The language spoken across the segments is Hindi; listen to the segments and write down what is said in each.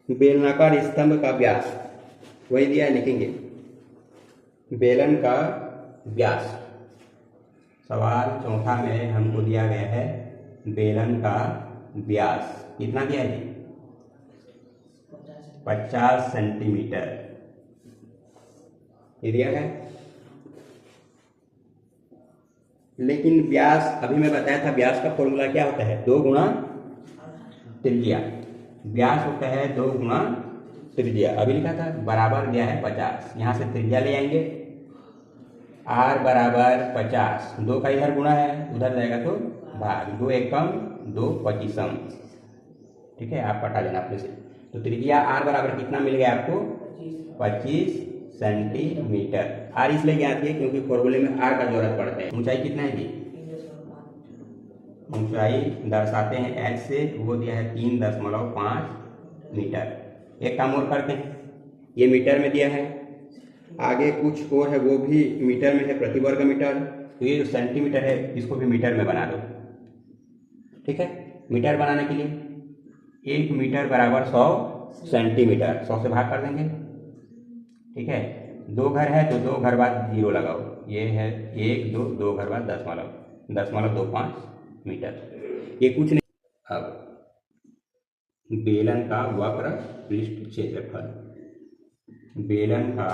बेलनाकार स्तंभ का व्यास, वही दिया है, लिखेंगे बेलन का व्यास। सवाल चौथा में हमको दिया गया है बेलन का व्यास कितना दिया है जी? 50 सेंटीमीटर ये दिया है। लेकिन व्यास अभी मैं बताया था, व्यास का फॉर्मूला क्या होता है? 2 गुणा त्रिज्या। व्यास होता है 2 गुणा त्रिज्या। अभी लिखा था बराबर दिया है 50, यहाँ से त्रिज्या ले आएंगे, r बराबर 50, 2 का इधर गुणा है उधर जाएगा तो भाग, 2 एकम 2 पच्चीसम, ठीक है, आप पटा लेना अपने से। तो त्रिज्या r बराबर कितना मिल गया आपको? 25 सेंटीमीटर। r इसलिए ज्ञात है क्योंकि फॉर्मूले में r का जरूरत पड़ता है। ऊंचाई कितना है जी? ऊंचाई दर्शाते हैं h से, वो दिया है 3.5 मीटर। एक काम और करते हैं, ये मीटर में दिया है, आगे कुछ और है वो भी मीटर में है, प्रति वर्ग मीटर। तो ये जो सेंटीमीटर है इसको भी मीटर में बना दो, ठीक है। मीटर बनाने के लिए 1 मीटर बराबर 100 सेंटीमीटर, 100 से भाग कर देंगे, ठीक है। 2 घर है तो 2 घर बाद 0 लगाओ, ये है 1 2, 2 घर बाद 10.25 मीटर, ये कुछ नहीं। अब बेलन का वक्र पृष्ठ क्षेत्रफल, बेलन का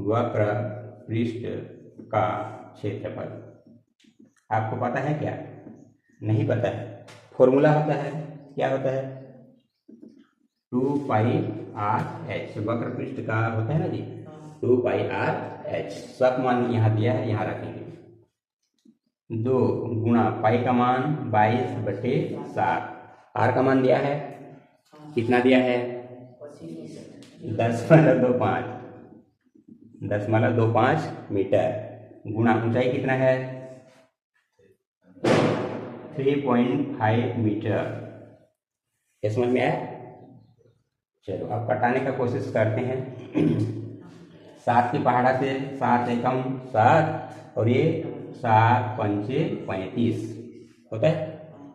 वक्र पृष्ठ का क्षेत्रफल आपको पता है क्या? नहीं पता है। फॉर्मूला होता है, क्या होता है? 2 पाई आर एच, वक्र पृष्ठ का होता है ना जी, 2 पाई आर एच। सब मान यहाँ दिया है, यहाँ रखेंगे। 2 गुणा पाई का मान 22/7, आर का मान दिया है कितना दिया है? 10.25 मीटर, गुणा ऊंचाई कितना है? 3.5 मीटर। ये समझ में आया? चलो अब कटाने का कोशिश करते हैं। 7 की पहाड़ा से 7 एकम 7 और ये 7 पंचे 35 होता है।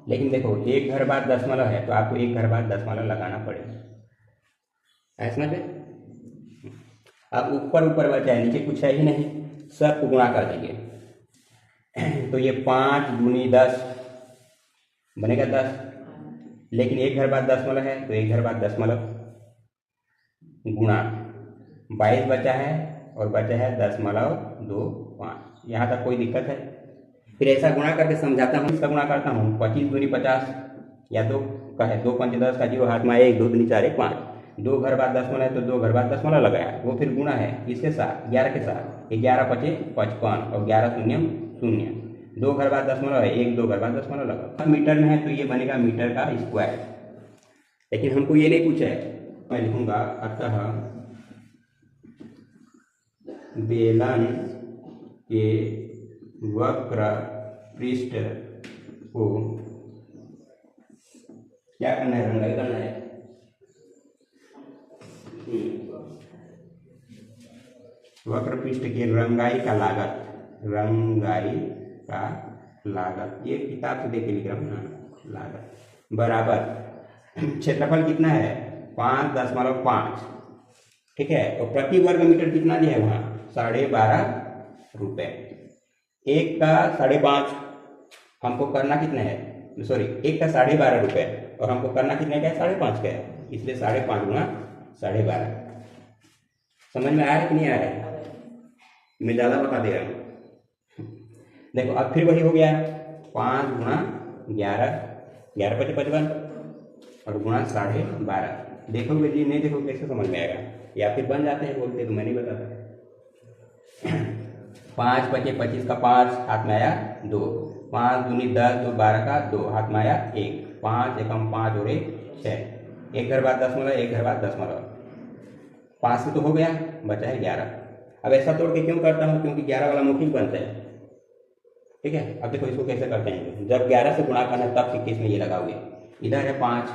लेकिन देखो 1 घर बाद दशमलव है तो आपको 1 घर बाद दशमलव लगाना पड़ेगा, ऐसा समझ में? अब ऊपर बचा है, नीचे कुछ है ही नहीं, सब को गुणा कर देंगे। तो ये 5 दूनी 10 बनेगा 10, लेकिन 1 घर बाद दशमलव है तो 1 घर बाद दशमलव गुणा 22 बचा है और बचा है 0.25। यहाँ तक कोई दिक्कत है? फिर ऐसा गुणा करके समझाता हूँ, इसका गुणा करता हूँ। 25 दूनी 50 या 2 का है, 2 पंच 10 का 0 हाथ में आया, 1 2 दूनी 4 1 5, 2 घर बाद दशमलव है तो 2 घर बाद दशमलव लगाया, वो फिर गुणा है इसके साथ 11 के साथ, 11 पचे 55 और 11 शून्यम 0, 2 घर बाद दशमलव है, 1 2 घर बाद दशमलव लगा। मीटर में है तो ये बनेगा मीटर का स्क्वायर। लेकिन हमको ये नहीं पूछा है, मैं लिखूंगा अतः बेलन के वक्र पृष्ठ को क्या करना है? रंगाई करना है। वक्र पृष्ठ की रंगाई का लागत, रंगाई का लागत, ये किताब से देख के लिख रहा हूँ ना, लागत बराबर क्षेत्रफल कितना है? 5.5, ठीक है। और प्रति वर्ग मीटर कितना दिया है वहाँ? 12.5 रुपये। 1 का 5.5 हमको करना कितना है? सॉरी, 1 का 12.5 रुपये और हमको करना कितने का है? 5.5 का है, इसलिए 5.5 गुणा 12.5। समझ में आ रहा है कि नहीं आ रहा है? मैं ज़्यादा बता दे रहा हूँ। देखो अब फिर वही हो गया, 5 गुणा 11, 11 पचे 55 और गुणा 12.5। देखोगे जी, नहीं देखो कैसे समझ में आएगा? या फिर बन जाते हैं बोलते तो मैं नहीं बताता। 5 पचे 25 का 5 हाथ में आया 2, 5 दूनी 10, 2 12 का 2 हाथ में आया 1, 5 एकम 5 और 1 6, 1 घर बाद दशमलव, 1 घर बाद दशमलव, 5 से तो हो गया, बचा है 11। अब ऐसा तोड़ के क्यों करता हूँ? क्योंकि 11 वाला मौखिक बनता है, ठीक है। अब देखो इसको कैसे करते हैं, जब 11 से गुणा करना तब के केस में ये लगाओगे। इधर है 5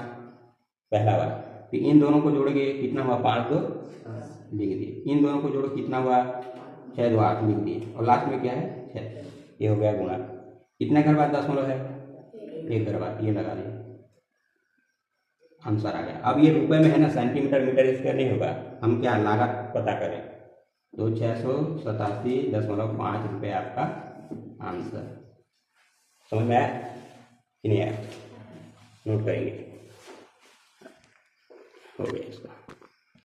पहला वाला, तो इन दोनों को जोड़ोगे कितना हुआ? 5 2 लिख दिए। इन दोनों को जोड़ो कितना हुआ? 6 2 8 लिख दिए। और लास्ट में क्या है? 6। ये हो गया गुणा। कितने घर बाद दशमलव है? 1 घर बाद, ये लगा दिए। आंसर आ गया। अब ये रुपए में है ना, सेंटीमीटर मीटर इसका नहीं होगा, हम क्या लागत पता करें। तो 687.5 रुपये आपका आंसर। समझ में आया कि नहीं आया? नोट करेंगे, हो गया इसका।